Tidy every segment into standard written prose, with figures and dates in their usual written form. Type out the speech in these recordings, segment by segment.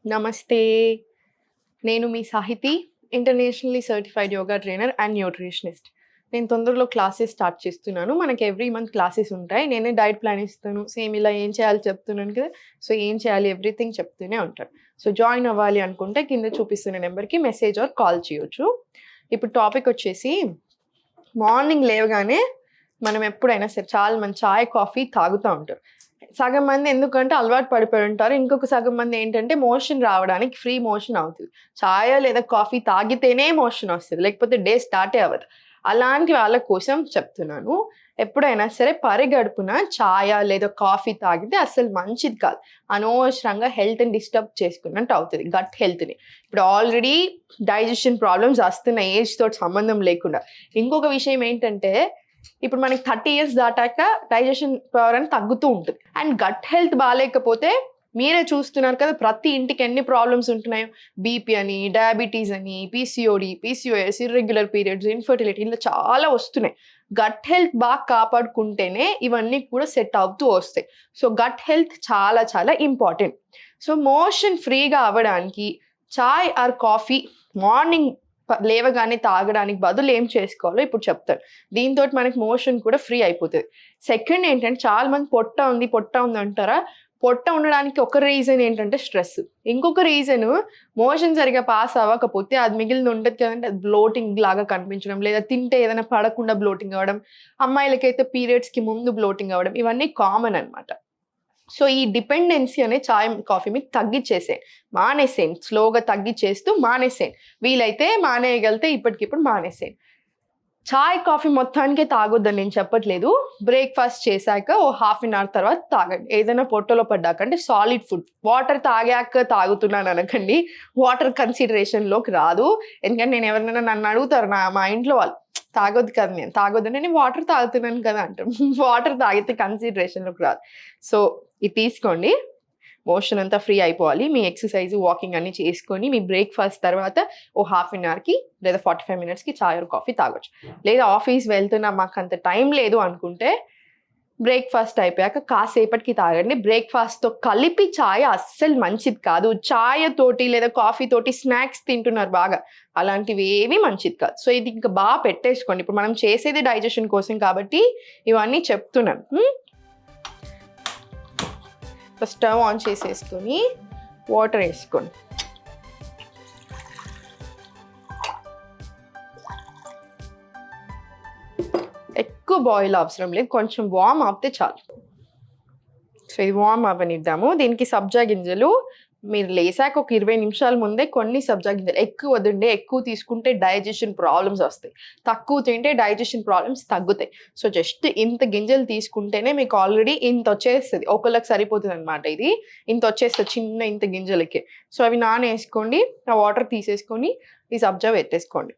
నమస్తే. నేను మీ Sahithi, internationally certified yoga trainer and nutritionist. నేను తొందరలో క్లాసెస్ స్టార్ట్ చేస్తున్నాను. మనకి ఎవ్రీ మంత్ క్లాసెస్ ఉంటాయి. నేనే డైట్ ప్లాన్ ఇస్తాను. సేమ్ ఇలా ఏం చేయాలో చెప్తున్నాను కదా! సో, ఏం చేయాలి ఎవ్రీథింగ్ చెప్తూనే ఉంటాను. సో, జాయిన్ అవ్వాలి అనుకుంటే కింద చూపిస్తున్న నెంబర్‌కి మెసేజ్ ఆర్ కాల్ చేయొచ్చు. ఇప్పుడు టాపిక్ వచ్చేసి మార్నింగ్ లేవగానే మనం ఎప్పుడైనా సరే చాలా మంది చాయ్, కాఫీ తాగుతా ఉంటారు. సగం మంది ఎందుకంటే అలవాటు పడిపోయి ఉంటారు. ఇంకొక సగం మంది ఏంటంటే మోషన్ రావడానికి ఫ్రీ మోషన్ అవుతది. చాయో లేదా కాఫీ తాగితేనే మోషన్ వస్తది. లేకపోతే డే స్టార్టే అవ్వదు. అలాంటి వాళ్ళ కోసం చెప్తున్నాను. ఎప్పుడైనా సరే పరిగడుపున చాయ లేదా కాఫీ తాగితే అస్సలు మంచిది కాదు. అనవసరంగా హెల్త్‌ని డిస్టర్బ్ చేసుకున్నట్టు అవుతది. గట్ హెల్త్‌ని. ఇప్పుడు ఆల్రెడీ డైజెషన్ ప్రాబ్లమ్స్ వస్తున్నాయి ఏజ్ తోటి సంబంధం లేకుండా. ఇంకొక విషయం ఏంటంటే ఇప్పుడు మనకి 30 ఇయర్స్ దాటాక డైజెషన్ పవర్ అని తగ్గుతూ ఉంటుంది. అండ్ గట్ హెల్త్ బాలేకపోతే మీరే చూస్తున్నారు కదా! ప్రతి ఇంటికి ఎన్ని ప్రాబ్లమ్స్ ఉంటున్నాయో. బీపీ అని, డయాబెటీస్ అని, PCOD, PCOS, irregular periods, infertility ఇలా చాలా వస్తున్నాయి. గట్ హెల్త్ బాగా కాపాడుకుంటేనే ఇవన్నీ కూడా సెట్ అవుతూ వస్తాయి. సో, గట్ హెల్త్ చాలా చాలా ఇంపార్టెంట్. సో, మోషన్ ఫ్రీగా అవ్వడానికి చాయ్ ఆర్ కాఫీ మార్నింగ్ లేవగానే తాగడానికి బదులు ఏం చేసుకోవాలో ఇప్పుడు చెప్తాను. దీంతోటి మనకి మోషన్ కూడా ఫ్రీ అయిపోతది. సెకండ్ ఏంటంటే చాలా మంది పొట్ట ఉంది అంటారా? పొట్ట ఉండడానికి ఒక రీజన్ ఏంటంటే స్ట్రెస్. ఇంకొక రీజన్ మోషన్ సరిగ్గా పాస్ అవ్వకపోతే అది మిగిలింది ఉంటది కదండీ, అది బ్లోటింగ్ లాగా కనిపించడం, లేదా తింటే ఏదైనా పడకుండా బ్లోటింగ్ అవ్వడం, అమ్మాయిలకైతే పీరియడ్స్‌కి ముందు బ్లోటింగ్ అవ్వడం ఇవన్నీ కామన్ అన్నమాట. సో, ఈ డిపెండెన్సీ అనే చాయ్, కాఫీ మీద తగ్గిచ్చేసేయండి. మానేసేయండి. స్లోగా తగ్గిచ్చేస్తూ మానేసేయండి. వీలైతే మానేయగలిగితే ఇప్పటికిప్పుడు మానేసేయండి. చాయ్, కాఫీ మొత్తానికే తాగొద్దని నేను చెప్పట్లేదు. బ్రేక్‌ఫాస్ట్ చేశాక ఓ హాఫ్ అన్ అవర్ తర్వాత తాగండి. ఏదైనా పొట్టలో పడ్డాక అంటే సాలిడ్ ఫుడ్. వాటర్ తాగాక తాగుతున్నాను అనకండి. వాటర్ కన్సిడరేషన్‌లోకి రాదు. ఎందుకంటే నేను ఎవరినైనా నన్ను అడుగుతారు మా ఇంట్లో వాళ్ళు. తాగొద్దు కదా నేను. తాగొద్దంటే నేను వాటర్ తాగుతున్నాను కదా అంటాం. వాటర్ తాగితే కన్సిడరేషన్‌లోకి రాదు. సో, ఇది తీసుకోండి. మోషన్ అంతా ఫ్రీ అయిపోవాలి. మీ ఎక్సర్‌సైజ్, వాకింగ్ అన్నీ చేసుకొని మీ బ్రేక్‌ఫాస్ట్ తర్వాత ఓ హాఫ్ అన్ అవర్‌కి లేదా 45 మినిట్స్‌కి చాయ్ ఆర్ కాఫీ తాగొచ్చు. లేదా ఆఫీస్ వెళ్తున్నా మాకంత టైం లేదు అనుకుంటే బ్రేక్‌ఫాస్ట్ అయిపోయాక కాసేపటికి తాగండి. బ్రేక్‌ఫాస్ట్‌తో కలిపి చాయ్ అస్సలు మంచిది కాదు. చాయ్ తోటి లేదా కాఫీ తోటి స్నాక్స్ తింటున్నారు బాగా. అలాంటివి ఏవి మంచిది కాదు. సో, ఇది ఇంకా బాగా పెట్టేసుకోండి. ఇప్పుడు మనం చేసేది డైజెషన్ కోసం కాబట్టి ఇవన్నీ చెప్తున్నాను. స్టవ్ ఆన్ చేసేసుకొని వాటర్ వేసుకోండి. ఎక్కువ బాయిల్ అవసరం లేదు. కొంచెం వార్మ్ అవుతే చాలు. సో, ఇది వార్మ్ అవ్వనిద్దాము. దీనికి సబ్జా గింజలు మీరు లేసాక ఒక 20 నిమిషాల ముందే కొన్ని సబ్జా గింజలు ఎక్కువ వద్దండి. ఎక్కువ తీసుకుంటే డైజెషన్ ప్రాబ్లమ్స్ వస్తాయి. తక్కువ తింటే డైజెషన్ ప్రాబ్లమ్స్ తగ్గుతాయి. సో, జస్ట్ ఇంత గింజలు తీసుకుంటేనే మీకు ఆల్రెడీ ఇంత వచ్చేస్తది. ఒకళ్ళకి సరిపోతుందన్నమాట ఇది. ఇంత వచ్చేస్తది చిన్న ఇంత గింజలకే. సో, అవి నానేసుకోండి. ఆ వాటర్ తీసేసుకొని ఈ సబ్జా పెట్టేసుకోండి.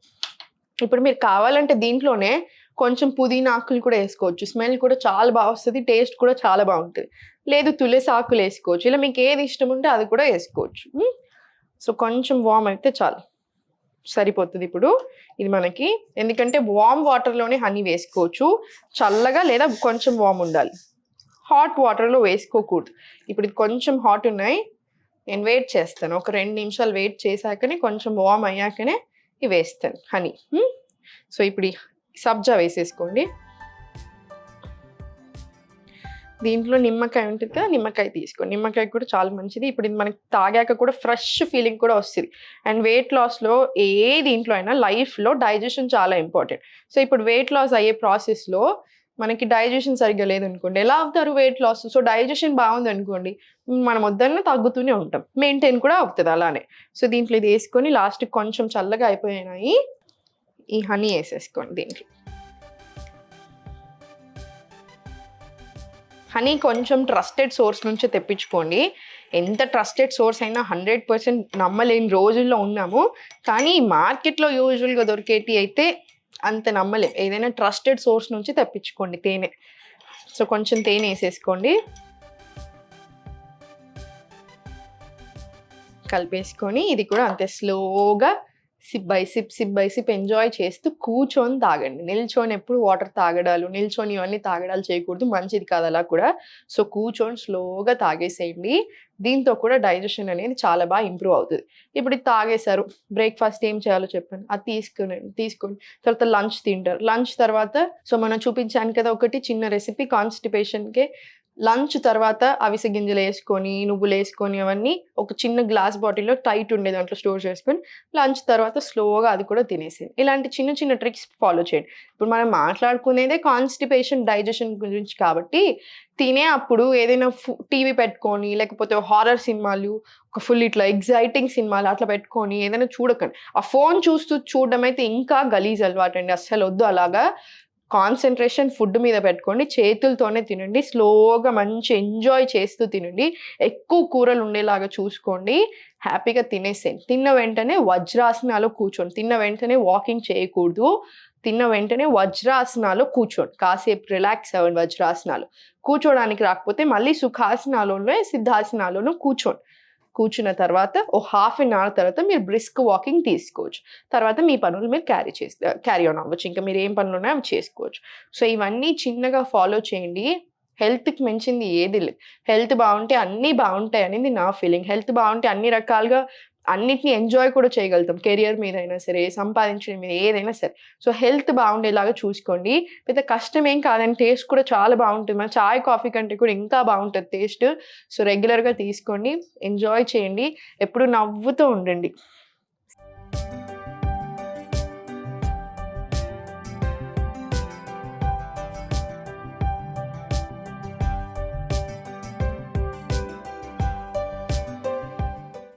ఇప్పుడు మీరు కావాలంటే దీంట్లోనే కొంచెం పుదీనా ఆకులు కూడా వేసుకోవచ్చు. స్మెల్ కూడా చాలా బాగా వస్తది. టేస్ట్ కూడా చాలా బాగుంటది. లేదు తులసి ఆకులు వేసుకోవచ్చు. ఇలా మీకు ఏది ఇష్టం ఉంటే అది కూడా వేసుకోవచ్చు. సో, కొంచెం వార్మ్ అయితే చాలు. సరిపోతది ఇప్పుడు. ఇది మనకి ఎందుకంటే వార్మ్ వాటర్‌లోనే హనీ వేసుకోవచ్చు. చల్లగా లేదా కొంచెం వార్మ్ ఉండాలి. హాట్ వాటర్‌లో వేసుకోకూడదు. ఇప్పుడు ఇది కొంచెం హాట్ ఉన్నాయి. నేను వెయిట్ చేస్తాను. ఒక 2 నిమిషాలు వెయిట్ చేశాకనే కొంచెం వార్మ్ అయ్యాకనే ఇవి వేస్తాను హనీ. సో, ఇప్పుడు ఈ సబ్జా వేసేసుకోండి. దీంట్లో నిమ్మకాయ ఉంటుంది కదా! నిమ్మకాయ తీసుకోండి. నిమ్మకాయ కూడా చాలా మంచిది. ఇప్పుడు ఇది మనకి తాగాక కూడా ఫ్రెష్ ఫీలింగ్ కూడా వస్తది. అండ్ వెయిట్ లాస్‌లో దీంట్లో అయినా లైఫ్‌లో డైజెషన్ చాలా ఇంపార్టెంట్. సో, ఇప్పుడు వెయిట్ లాస్ అయ్యే ప్రాసెస్‌లో మనకి డైజెషన్ సరిగ్గా లేదనుకోండి, ఎలా అవుతారు వెయిట్ లాస్? సో, డైజెషన్ బాగుందనుకోండి, మనం వద్దన్నా తగ్గుతూనే ఉంటాం. మెయింటైన్ కూడా అవుతది అలానే. సో, దీంట్లో ఇది వేసుకొని లాస్ట్‌కి కొంచెం చల్లగా అయిపోయినాయి. ఈ హనీ వేసేసుకోండి దీంట్లో. హనీ కొంచెం ట్రస్టెడ్ సోర్స్ నుంచి తెప్పించుకోండి. ఎంత ట్రస్టెడ్ సోర్స్ అయినా 100% నమ్మలేని రోజుల్లో ఉన్నాము. కానీ మార్కెట్‌లో యూజువల్‌గా దొరికేటివి అయితే అంత నమ్మలేం. ఏదైనా ట్రస్టెడ్ సోర్స్ నుంచి తెప్పించుకోండి తేనె. సో, కొంచెం తేనె వేసేసుకోండి. కలిపేసుకొని ఇది కూడా అంతే స్లోగా సిప్ బై సిప్ ఎంజాయ్ చేస్తూ కూర్చొని తాగండి. నిల్చొని ఎప్పుడు వాటర్ తాగడాలు, నిల్చొని ఇవన్నీ తాగడాలు చేయకూడదు. మంచిది కాదు అలా కూడా. సో, కూర్చొని స్లోగా తాగేసేయండి. దీంతో కూడా డైజెషన్ అనేది చాలా ఇంప్రూవ్ అవుతది. ఇప్పుడు ఇది తాగేశారు. బ్రేక్‌ఫాస్ట్ ఏం చేయాలో చెప్పాను. అది తీసుకోండి. తర్వాత లంచ్ తింటారు. లంచ్ తర్వాత మనం చూపించాను కదా ఒకటి చిన్న రెసిపీ కాన్‌స్టిపేషన్‌కే. లంచ్ తర్వాత అవిసె గింజలేసుకొని, నువ్వులేసుకొని అవన్నీ ఒక చిన్న గ్లాస్ బాటిల్‌లో టైట్ ఉండే దాంట్లో స్టోర్ చేసుకొని, లంచ్ తర్వాత స్లోగా అది కూడా తినేసేయండి. ఇలాంటి చిన్న చిన్న ట్రిక్స్ ఫాలో చేయండి. ఇప్పుడు మనం మాట్లాడుకునేదే కాన్‌స్టిపేషన్, డైజెషన్ గురించి కాబట్టి, తినే అప్పుడు ఏదైనా టీవీ పెట్టుకొని, లేకపోతే హారర్ సినిమాలు, ఒక ఫుల్ ఇట్లా ఎక్సైటింగ్ సినిమాలు అట్లా పెట్టుకొని ఏదైనా చూడకండి. ఆ ఫోను చూస్తూ చూడడం అయితే ఇంకా గలీజ్ అలవాటండి. అస్సలొద్దు అలాగా. కాన్సంట్రేషన్ ఫుడ్ మీద పెట్టుకోండి. చేతులతోనే తినండి. స్లోగా మంచి ఎంజాయ్ చేస్తూ తినండి. ఎక్కువ కూరలు ఉండేలాగా చూసుకోండి. హ్యాపీగా తినేసేయండి. తిన్న వెంటనే వజ్రాసనాలో కూర్చోండి. తిన్న వెంటనే వాకింగ్ చేయకూడదు. తిన్న వెంటనే వజ్రాసనాలో కూర్చోండి. కాసేపు రిలాక్స్ అవ్వండి వజ్రాసనాలో. కూర్చోడానికి రాకపోతే మళ్ళీ సుఖాసనాలోనే, సిద్ధాసనాలోనూ కూర్చోండి. కూర్చున్న తర్వాత ఓ హాఫ్ ఎన్ అవర్ తర్వాత మీరు బ్రిస్క్ వాకింగ్ తీసుకోవచ్చు. తర్వాత మీ పనులు మీరు క్యారీ ఆన్ అవ్వచ్చు. ఇంకా మీరు ఏం పనులున్నాయో అవి చేసుకోవచ్చు. సో, ఇవన్నీ చిన్నగా ఫాలో చేయండి. హెల్త్‌కి మించింది ఏది లేదు. హెల్త్ బావుంటే అన్నీ బావుంటాయనేది నా ఫీలింగ్. హెల్త్ బావుంటే అన్ని రకాలుగా అన్నిటిని ఎంజాయ్ కూడా చేయగలుగుతాం. కెరియర్ మీదైనా సరే, సంపాదించడం మీద ఏదైనా సరే. సో, హెల్త్ బావుండేలాగా చూసుకోండి. పెద్ద కష్టమేం కాదండి. టేస్ట్ కూడా చాలా బావుంటుంది. మన చాయ్, కాఫీ కంటే కూడా ఇంకా బావుంటది టేస్ట్. సో, రెగ్యులర్‌గా తీసుకోండి. ఎంజాయ్ చేయండి. ఎప్పుడు నవ్వుతూ ఉండండి.